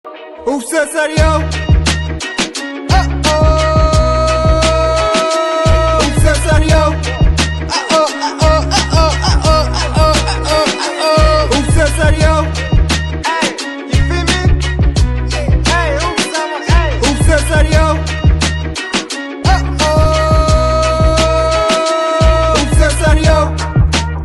Өвсөсөр ёо Өвсөсөр ёо Өвсөсөр ёо You feel me? Hey, Өвсөсөр ёо Өвсөсör ёо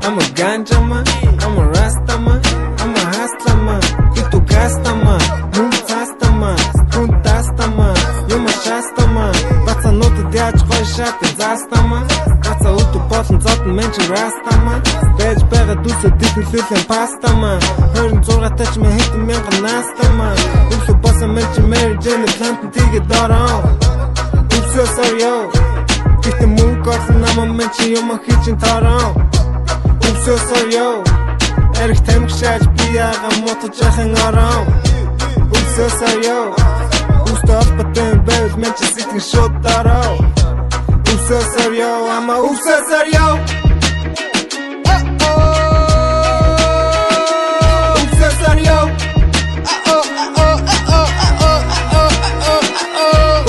I'm a ganja man, I'm a rasta man, I'm a hustler man, itu gasta man, mutasta man, kuntasta man, юма шаста man, пацануудад яаж гоё шат заста man, гацаа өдө болон зодон мен чи раста man, байж байгаа дүсэд дэвлүүлэн паста man, 26 тач мен хэдэн мянган наста man, өглөө босон мен чи Mary Jane плантын тэгээд дороо, Өвсөсөр ёо, гэтэн мөнгө олсон намаа мен чи юма хийчин тороо. Өвсөсөр ёо эрх тамхишааж би яага мотож яхан ороо. Өвсөсөр ёо үстэ албатэн байвал мен чи сэтгэн шууд дороо. Өвсөсөр ёо ама өвсөсөр ёо Өвсөсөр ёо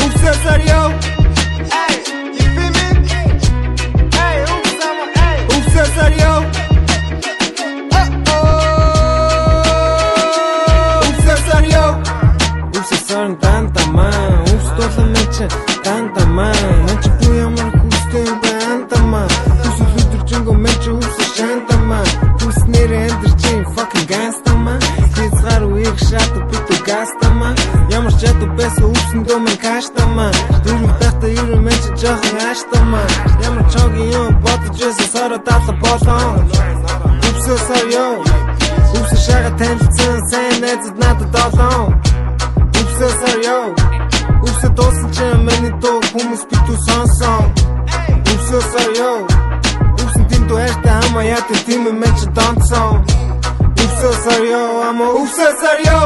Өвсөсөр ёо You feel me? Hey, Өвсөсөр ёо Өвсөсөр тантаман өвсдүүлэн мен чи тантаман мен чи бүү ямар хүстэй бантаман хүсэл өдөржингөө мен чи өвсө шантаман хүснэр эндэрчин fucking gangstaman хизгаар үеиг шат битүү гастаман ямар ч ядуу байсан өвсөндөө мен каштаман дөрөв байхдаа ерөө мен чи жоохон аштаман ямар чогийн юм бодож байсан сороо талаа болон Өвсөсөр ёо өвсө шага танилцсан сайн найзад надад олон Өвсөсөр ёо өвсө дуусан чи миний дуу хүмүүс битүү сонсон Өвсөсөр ёо өвсөн тэндүү хайртай хамаа яадаг тийм мен чи донцсон Өвсөсөр ёо ама өвсөсөр ёо